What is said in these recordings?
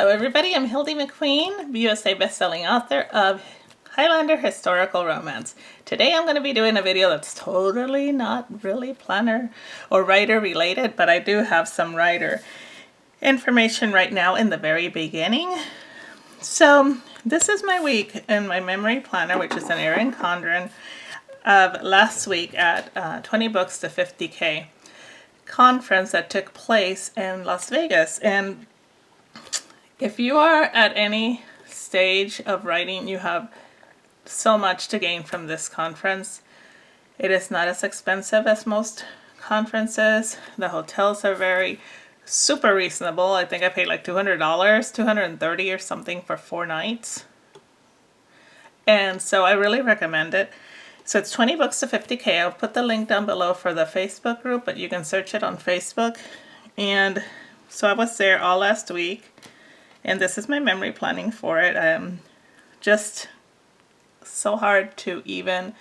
Hello everybody, I'm Hildy McQueen, USA bestselling author of Highlander Historical Romance. Today I'm going to be doing a video that's totally not really planner or writer related, but I do have some writer information right now in the very beginning. So this is my week in my memory planner, which is an Erin Condren of last week at 20 books to 50K conference that took place in Las Vegas. And if you are at any stage of writing, you have so much to gain from this conference. It is not as expensive as most conferences. The hotels are very super reasonable. I think I paid like $200, $230 or something for 4 nights. And so I really recommend it. So it's 20 books to 50K. I'll put the link down below for the Facebook group, but you can search it on Facebook. And so I was there all last week. And this is my memory planning for it. Just so hard to even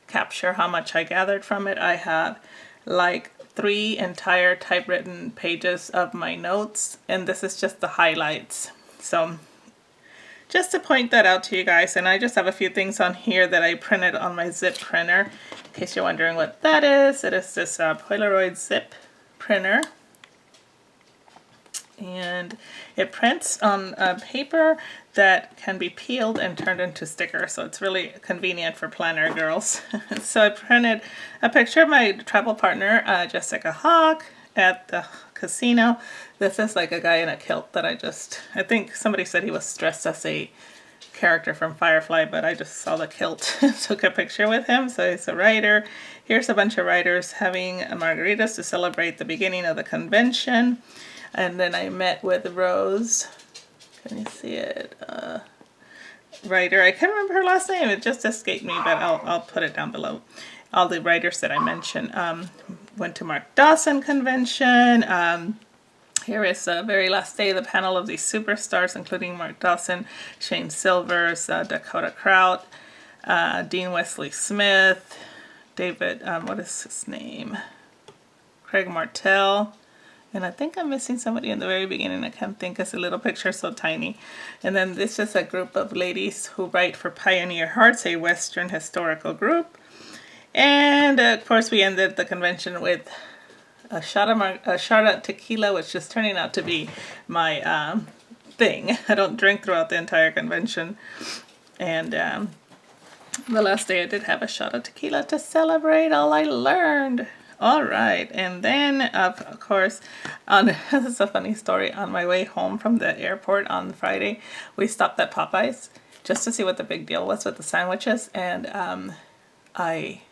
capture how much I gathered from it. I have like 3 entire typewritten pages of my notes, and this is just the highlights. So just to point that out to you guys, and I just have a few things on here that I printed on my zip printer. In case you're wondering what that is, it is this Polaroid zip printer. And it prints on paper that can be peeled and turned into stickers, so it's really convenient for planner girls. So I printed a picture of my travel partner, Jessica Hawk, at the casino. This is like a guy in a kilt that I think somebody said he was dressed as a character from Firefly, but I just saw the kilt and took a picture with him. So he's a writer. Here's a bunch of writers having margaritas to celebrate the beginning of the convention. And then I met with Rose. Can you see it? Writer. I can't remember her last name. It just escaped me, but I'll put it down below. All the writers that I mentioned. Went to Mark Dawson convention. Here is the very last day of the panel of these superstars, including Mark Dawson, Shane Silvers, Dakota Kraut, Dean Wesley Smith, David, what is his name? Craig Martell. And I think I'm missing somebody in the very beginning. I can't think because the little picture is so tiny. And then this is a group of ladies who write for Pioneer Hearts, a Western historical group. And of course we ended the convention with a shot of tequila, which is turning out to be my thing. I don't drink throughout the entire convention. And the last day I did have a shot of tequila to celebrate all I learned. All right, and then of course, this is a funny story. On my way home from the airport on Friday, we stopped at Popeyes just to see what the big deal was with the sandwiches, and I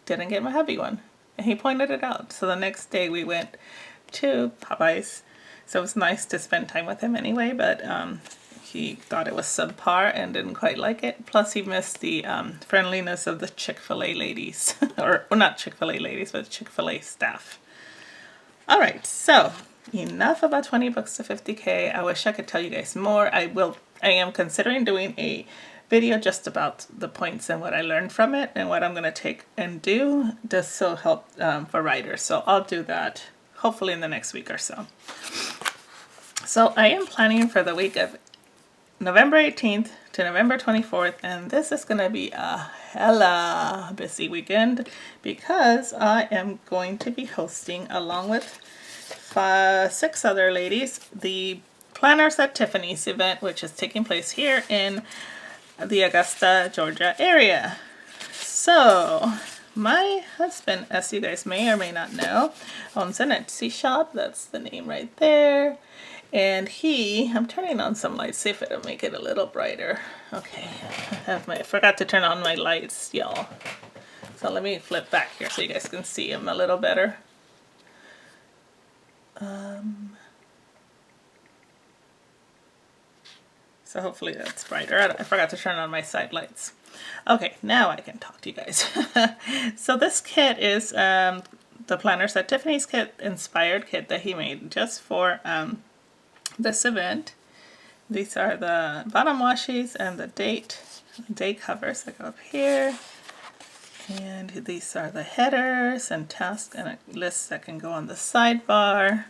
didn't get my hubby one, and he pointed it out. So the next day we went to Popeyes, so it was nice to spend time with him anyway, but he thought it was subpar and didn't quite like it. Plus he missed the friendliness of the Chick-fil-A ladies. or not Chick-fil-A ladies, but Chick-fil-A staff. Alright, so enough about 20 books to 50K. I wish I could tell you guys more. I am considering doing a video just about the points and what I learned from it and what I'm going to take and do just to help for writers. So I'll do that hopefully in the next week or so. So I am planning for the week of November 18th to November 24th, and this is going to be a hella busy weekend because I am going to be hosting, along with 6 other ladies, the Planners at Tiffany's event, which is taking place here in the Augusta, Georgia area. So my husband, as you guys may or may not know, owns an Etsy shop. That's the name right there. And I'm turning on some lights, see if it'll make it a little brighter. Okay, I forgot to turn on my lights, y'all. So let me flip back here so you guys can see him a little better. So hopefully that's brighter. I forgot to turn on my side lights. Okay, now I can talk to you guys. So this kit is the Planners at Tiffany's kit, inspired kit that he made just for this event. These are the bottom washies and the date covers that go up here. And these are the headers and tasks and lists that can go on the sidebar.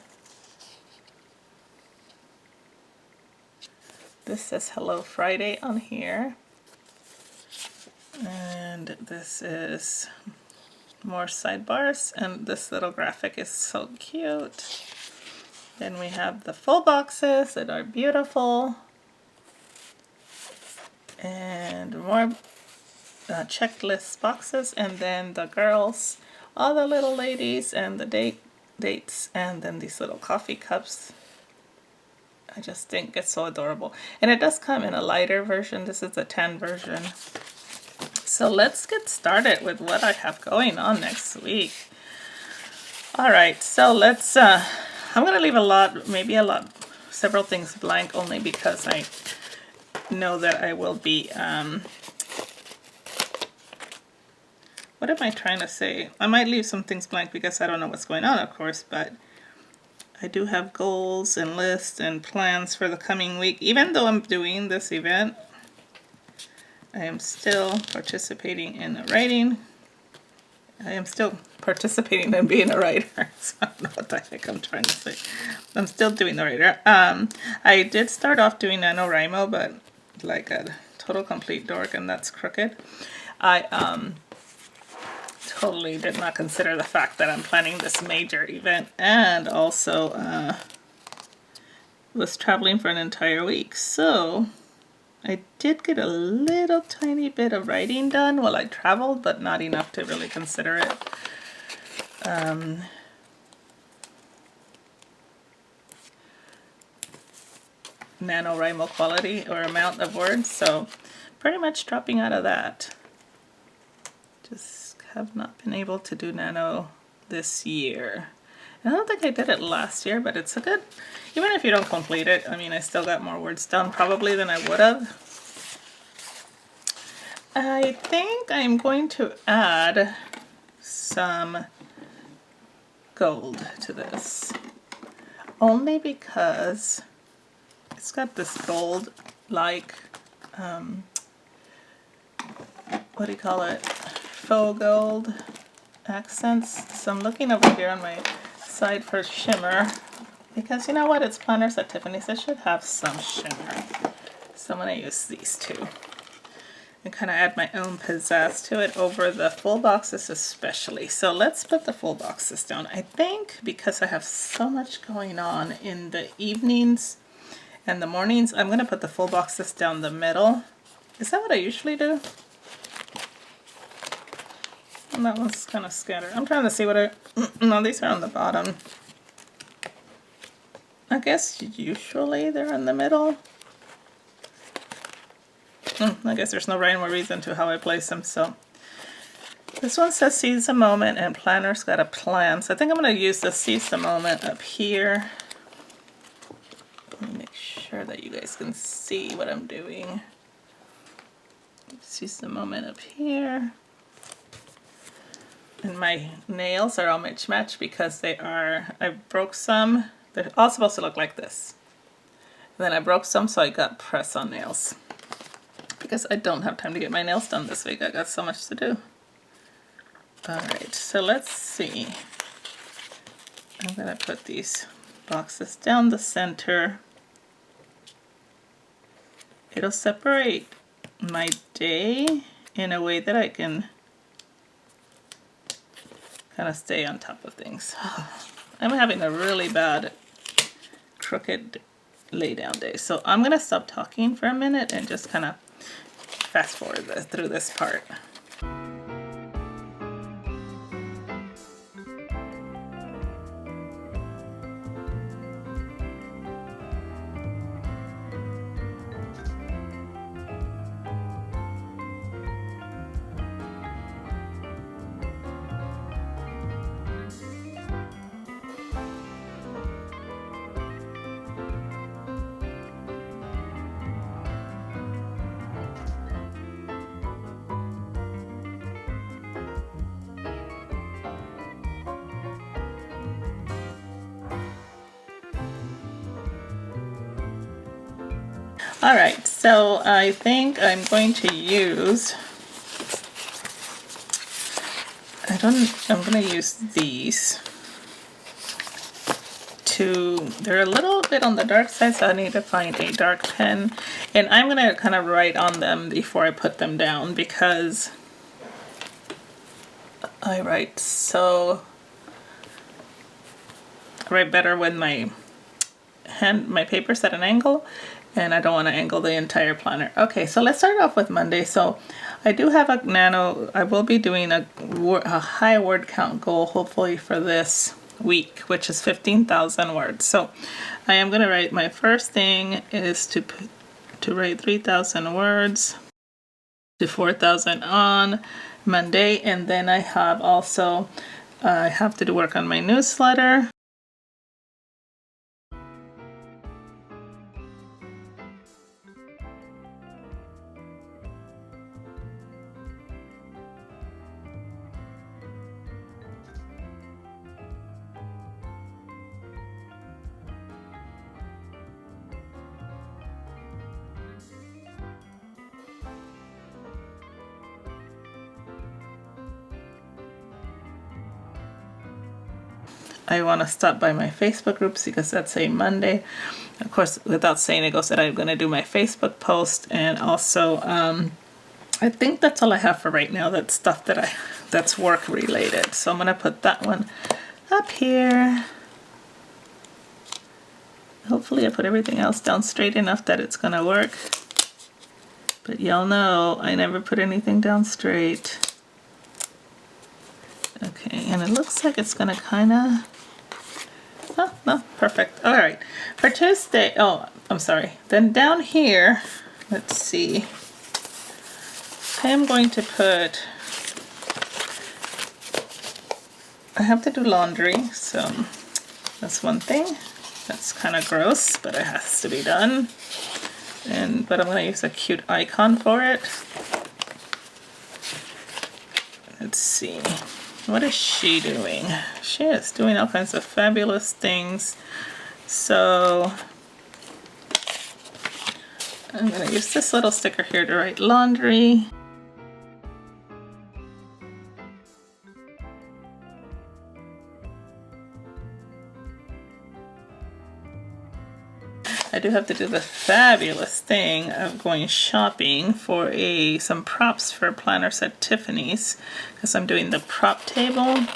This says Hello Friday on here. And this is more sidebars, and this little graphic is so cute. Then we have the full boxes that are beautiful. And more checklist boxes, and then the girls, all the little ladies, and the dates, and then these little coffee cups. I just think it's so adorable. And it does come in a lighter version. This is a tan version. So let's get started with what I have going on next week. Alright, so let's, I'm going to leave several things blank, only because I know that I will be, what am I trying to say? I might leave some things blank because I don't know what's going on, of course, but I do have goals and lists and plans for the coming week. Even though I'm doing this event, I am still participating in the writing. I am still participating in being a writer. So I don't know what the heck I'm trying to say. I'm still doing the writer. I did start off doing NaNoWriMo, but like a total complete dork, and that's crooked. I totally did not consider the fact that I'm planning this major event, and also was traveling for an entire week. So I did get a little tiny bit of writing done while I traveled, but not enough to really consider it. NaNoWriMo quality or amount of words, so pretty much dropping out of that. Just have not been able to do Nano this year. And I don't think I did it last year, but it's a good, even if you don't complete it, I mean, I still got more words done probably than I would have. I think I'm going to add some gold to this, only because it's got this gold like what do you call it, faux gold accents. So I'm looking over here on my side for shimmer, because you know what, it's planners at Tiffany's, I should have some shimmer. So I'm going to use these two and kind of add my own pizzazz to it over the full boxes especially. So let's put the full boxes down. I think because I have so much going on in the evenings and the mornings, I'm going to put the full boxes down the middle. Is that what I usually do? And that one's kind of scattered. I'm trying to see what no, these are on the bottom. I guess usually they're in the middle. I guess there's no rhyme or reason to how I place them. So this one says seize the moment and planner's got a plan. So I think I'm going to use the seize the moment up here. Let me make sure that you guys can see what I'm doing. Seize the moment up here. And my nails are all mismatched because they are, I broke some. They're all supposed to look like this. And then I broke some, so I got press-on nails. Because I don't have time to get my nails done this week. I got so much to do. Alright, so let's see. I'm going to put these boxes down the center. It'll separate my day in a way that I can kind of stay on top of things. I'm having a really bad crooked lay down day. So I'm going to stop talking for a minute and just kind of fast forward through this part. Alright, so I think I'm going to use, I'm going to use these they're a little bit on the dark side, so I need to find a dark pen. And I'm gonna kind of write on them before I put them down, because I write better when my paper's at an angle, and I don't want to angle the entire planner. Okay, so let's start off with Monday. So I do have I will be doing a high word count goal, hopefully for this week, which is 15,000 words. So I am going to write, my first thing is to write 3,000 words to 4,000 on Monday. And then I have also, I have to do work on my newsletter. I want to stop by my Facebook groups because that's a Monday. Of course, without saying it goes that I'm going to do my Facebook post, and also I think that's all I have for right now. That's stuff that's work related. So I'm going to put that one up here. Hopefully I put everything else down straight enough that it's going to work. But y'all know I never put anything down straight. Okay, and it looks like it's going to kind of... Oh, no, perfect. All right. For Tuesday, oh, I'm sorry. Then down here, let's see. I am going to put, I have to do laundry, so that's one thing. That's kind of gross, but it has to be done. But I'm going to use a cute icon for it. Let's see. What is she doing? She is doing all kinds of fabulous things. So I'm going to use this little sticker here to write laundry. I do have to do the fabulous thing of going shopping for some props for planners at Tiffany's, because I'm doing the prop table.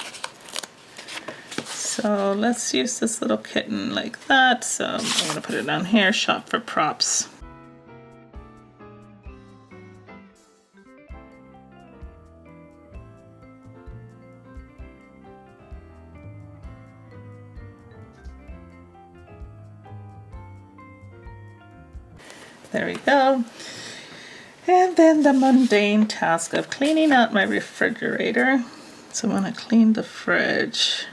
So let's use this little kitten like that. So I'm going to put it down here, shop for props. There we go. And then the mundane task of cleaning out my refrigerator. So I'm going to clean the fridge.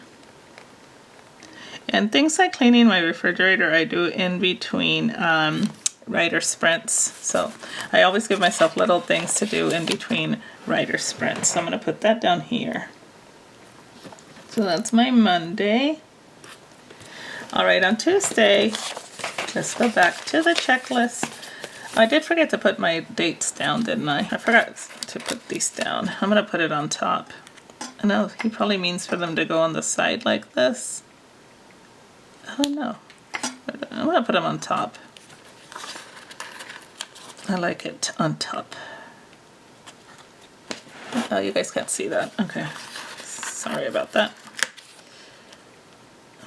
And things like cleaning my refrigerator I do in between writer sprints. So I always give myself little things to do in between writer sprints. So I'm going to put that down here. So that's my Monday. All right, on Tuesday, let's go back to the checklist. I did forget to put my dates down, didn't I? I forgot to put these down. I'm going to put it on top. I know he probably means for them to go on the side like this. I don't know. I'm going to put them on top. I like it on top. Oh, you guys can't see that. Okay. Sorry about that.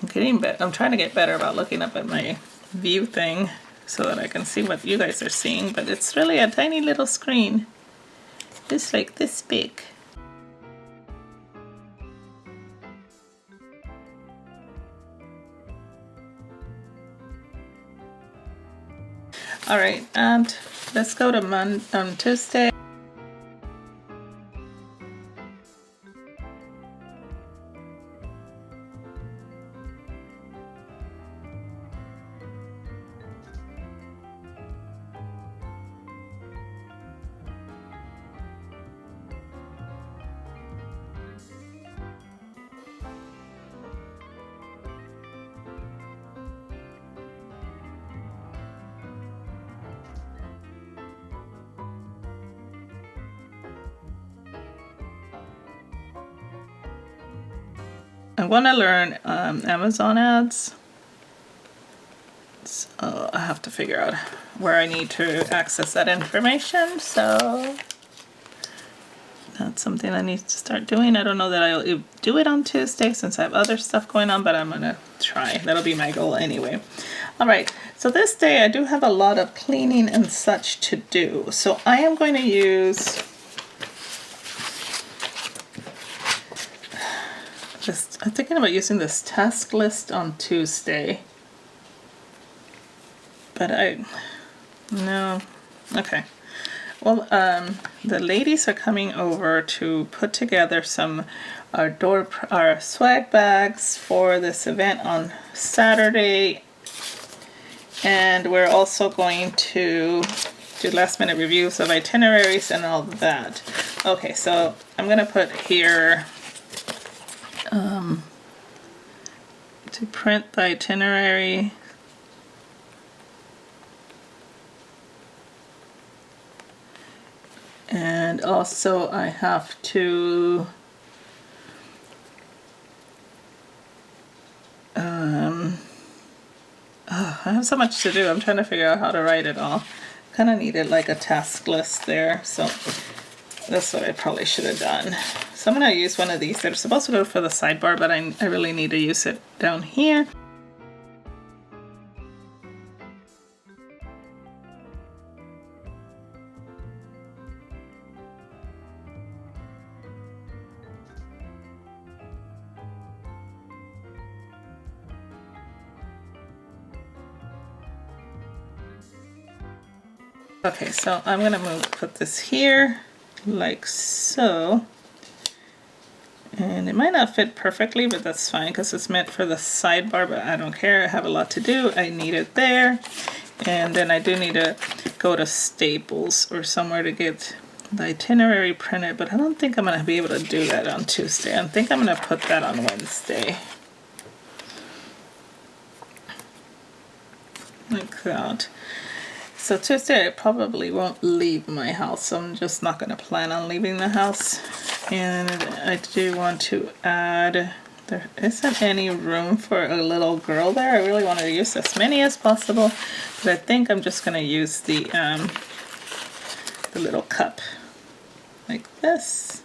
I'm trying to get better about looking up at my view thing so that I can see what you guys are seeing, but it's really a tiny little screen. Just like this big. All right, and let's go to Tuesday. I want to learn Amazon ads. So I have to figure out where I need to access that information. So that's something I need to start doing. I don't know that I'll do it on Tuesday since I have other stuff going on, but I'm gonna try. That'll be my goal anyway. All right, so this day I do have a lot of cleaning and such to do. So I am going to use I'm thinking about using this task list on Tuesday. But no, okay. Well, the ladies are coming over to put together some our swag bags for this event on Saturday. And we're also going to do last minute reviews of itineraries and all that. Okay, so I'm going to put here to print the itinerary. And also I have to I have so much to do. I'm trying to figure out how to write it all. Kind of needed like a task list there, so that's what I probably should have done. So I'm going to use one of these. They're supposed to go for the sidebar, but I really need to use it down here. Okay, so I'm going to put this here like so. And it might not fit perfectly, but that's fine because it's meant for the sidebar, but I don't care. I have a lot to do. I need it there. And then I do need to go to Staples or somewhere to get the itinerary printed, but I don't think I'm going to be able to do that on Tuesday. I think I'm going to put that on Wednesday. Like that. So Tuesday I probably won't leave my house, so I'm just not going to plan on leaving the house. And I do want to add, there isn't any room for a little girl there. I really want to use as many as possible, but I think I'm just going to use the little cup like this.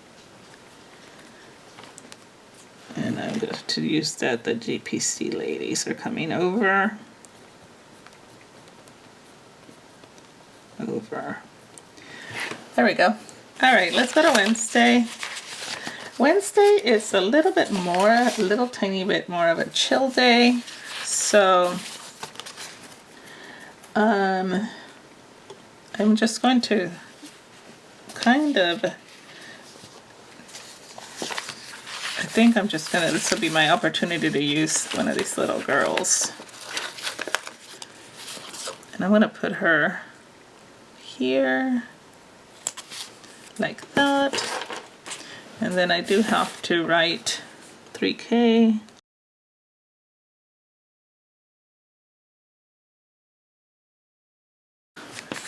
And I'm going to use that. The GPC ladies are coming over. There we go. All right, let's go to Wednesday. Wednesday is a little tiny bit more of a chill day. So I'm just going to this will be my opportunity to use one of these little girls. And I'm going to put her here like that, and then I do have to write 3K.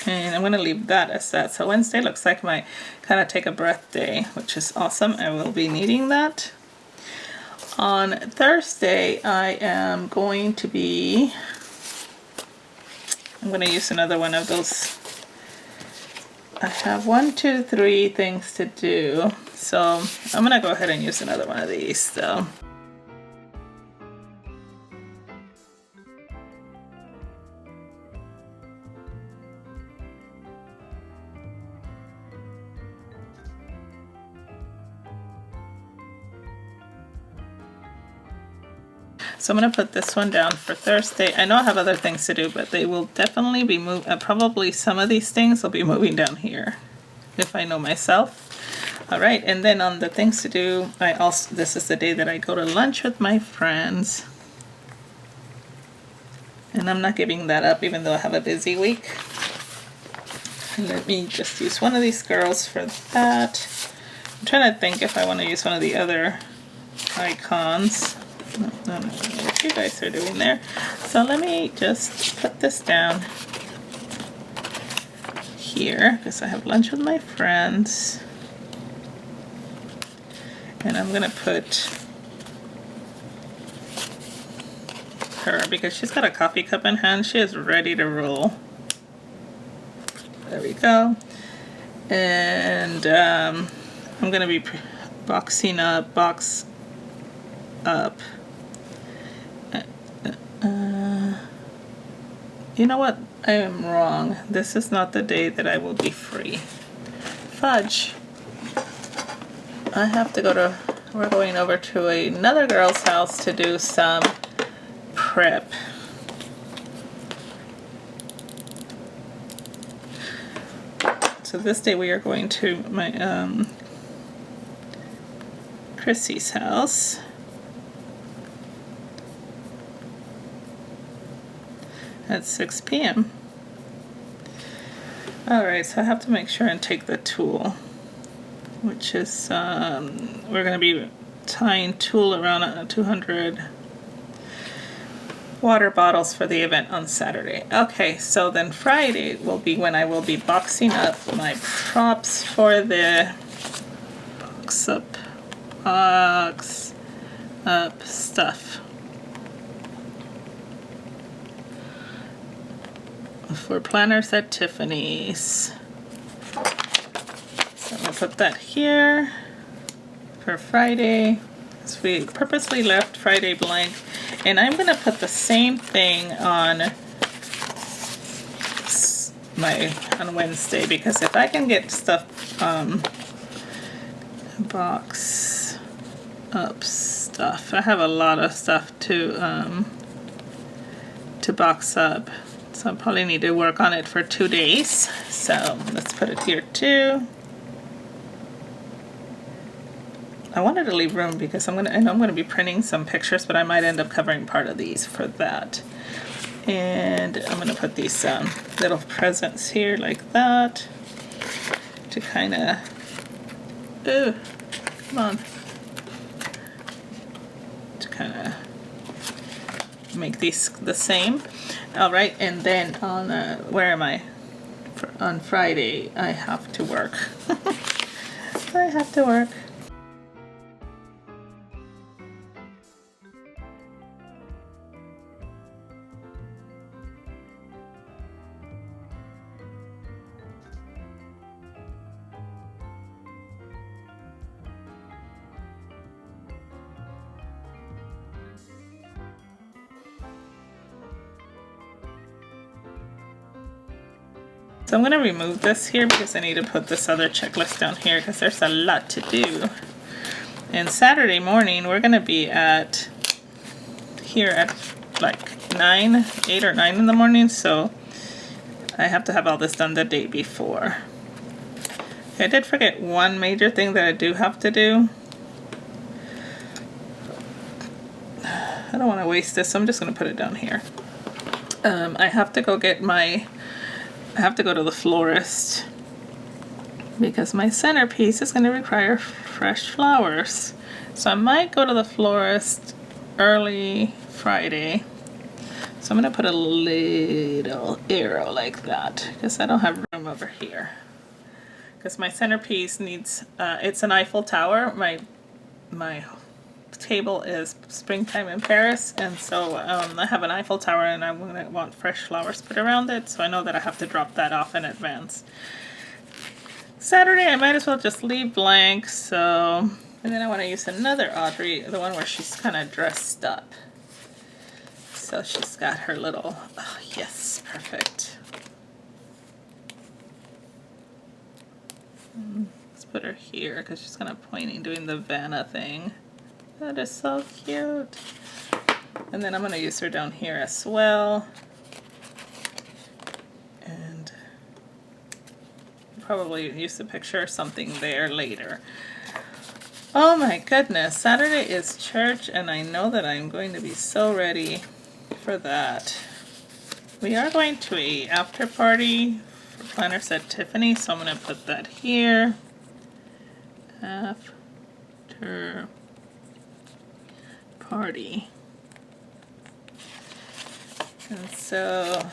And I'm going to leave that as that. So Wednesday looks like my kind of take a breath day, which is awesome. I will be needing that. On Thursday I am going to use another one of those. I have 1, 2, 3 things to do, so I'm gonna go ahead and use another one of these though. So I'm going to put this one down for Thursday. I know I have other things to do, but they will definitely be probably some of these things will be moving down here, if I know myself. All right, and then on the things to do, this is the day that I go to lunch with my friends. And I'm not giving that up, even though I have a busy week. Let me just use one of these girls for that. I'm trying to think if I want to use one of the other icons. No, what you guys are doing there. So let me just put this down here because I have lunch with my friends. And I'm going to put her because she's got a coffee cup in hand. She is ready to roll. There we go. And I'm going to be boxing up, box up. You know what? I am wrong. This is not the day that I will be free. Fudge. I have to go to, we're going over to another girl's house to do some prep. So this day we are going to my Chrissy's house. At 6 p.m. Alright, so I have to make sure and take the tool, which is, we're going to be tying tulle around 200 water bottles for the event on Saturday. Okay, so then Friday will be when I will be boxing up my props for the box up stuff. For planners at Tiffany's. So I'm going to put that here for Friday. So we purposely left Friday blank. And I'm going to put the same thing on Wednesday, because if I can get stuff box up stuff. I have a lot of stuff to box up. So I probably need to work on it for 2 days. So let's put it here too. I wanted to leave room because I know I'm gonna be printing some pictures, but I might end up covering part of these for that. And I'm gonna put these little presents here like that to kind of, ooh, come on, to kind of make these the same. All right, and then on where am I? On Friday, I have to work. I have to work. So I'm going to remove this here because I need to put this other checklist down here because there's a lot to do. And Saturday morning we're going to be here at like 8 or 9 in the morning, so I have to have all this done the day before. I did forget one major thing that I do have to do. I don't want to waste this, so I'm just going to put it down here. I have to go get I have to go to the florist because my centerpiece is going to require fresh flowers. So I might go to the florist early Friday. So I'm going to put a little arrow like that because I don't have room over here. Because my centerpiece needs, it's an Eiffel Tower. My table is Springtime in Paris, and so I have an Eiffel Tower and I'm going to want fresh flowers put around it, so I know that I have to drop that off in advance. Saturday I might as well just leave blank, so, and then I want to use another Audrey, the one where she's kind of dressed up. So she's got her little, oh yes, perfect. Let's put her here because she's kind of pointing, doing the Vanna thing. That is so cute. And then I'm going to use her down here as well. And probably use a picture or something there later. Oh my goodness, Saturday is church and I know that I'm going to be so ready for that. We are going to a after party for planners at Tiffany, so I'm going to put that here. After party. And so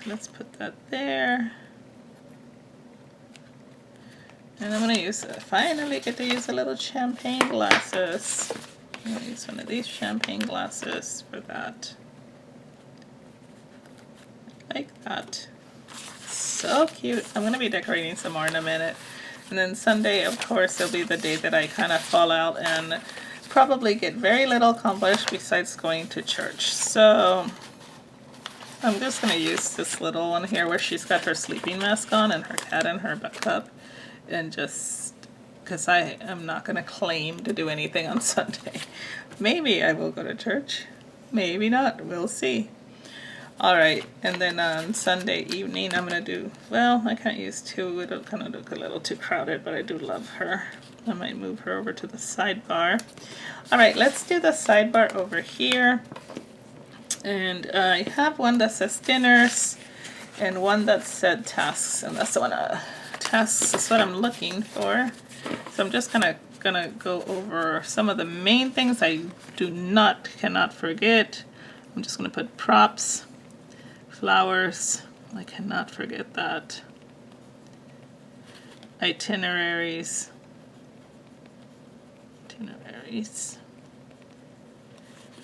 let's put that there. And I'm going to use, finally get to use a little champagne glasses. I'm going to use one of these champagne glasses for that. like that. So cute. I'm going to be decorating some more in a minute. And then Sunday, of course, will be the day that I kind of fall out and probably get very little accomplished besides going to church. So I'm just going to use this little one here where she's got her sleeping mask on and her cat in her cup. And just because I am not going to claim to do anything on Sunday. Maybe I will go to church. Maybe not. We'll see. Alright, and then on Sunday evening I'm going to do, well, I can't use two, it'll kind of look a little too crowded, but I do love her. I might move her over to the sidebar. Alright, let's do the sidebar over here. And I have one that says dinners and one that said tasks, and that's the one, tasks is what I'm looking for. So I'm just kind of gonna go over some of the main things I cannot forget. I'm just gonna put props. Flowers, I cannot forget that. Itineraries.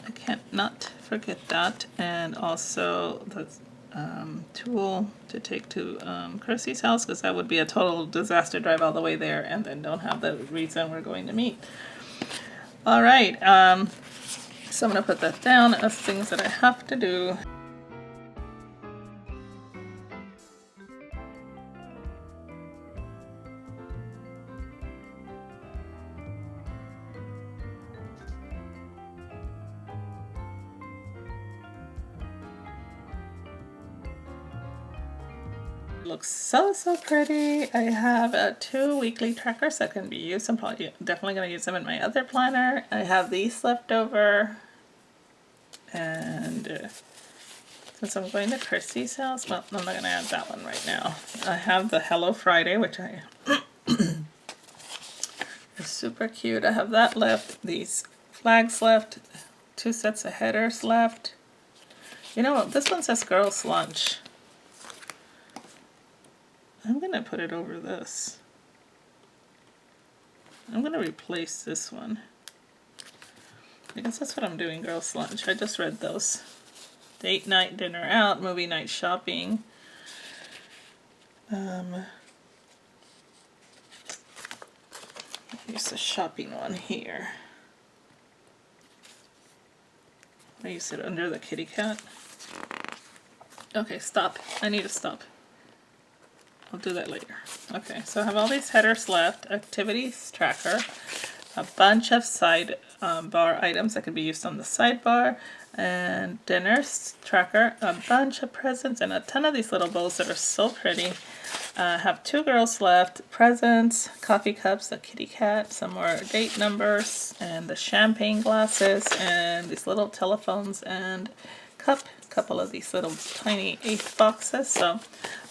I can't not forget that. And also the tool to take to Chrissy's house, because that would be a total disaster, drive all the way there and then don't have the reason we're going to meet. All right, so I'm gonna put that down as things that I have to do. Looks so pretty. I have 2 weekly trackers that can be used. I'm probably definitely going to use them in my other planner. I have these left over, and since I'm going to Christy's house, well, I'm not going to add that one right now. I have the Hello Friday, which I is super cute. I have that left. These flags left. 2 sets of headers left. You know what? This one says Girls Lunch. I'm going to put it over this. I'm going to replace this one. I guess that's what I'm doing, Girls Lunch. I just read those. Date night, dinner out, movie night, shopping. Here's the shopping one here. I use it under the kitty cat. Okay, stop. I need to stop. I'll do that later. Okay, so I have all these headers left. Activities tracker, a bunch of side bar items that can be used on the sidebar, and dinners tracker, a bunch of presents, and a ton of these little bowls that are so pretty. I have 2 girls left, presents, coffee cups, a kitty cat, some more date numbers, and the champagne glasses, and these little telephones and couple of these little tiny 8 boxes, so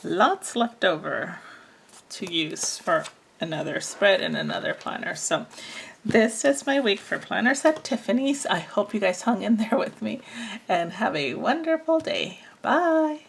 lots left over to use for another spread and another planner. So this is my week for planners at Tiffany's. I hope you guys hung in there with me and have a wonderful day. Bye.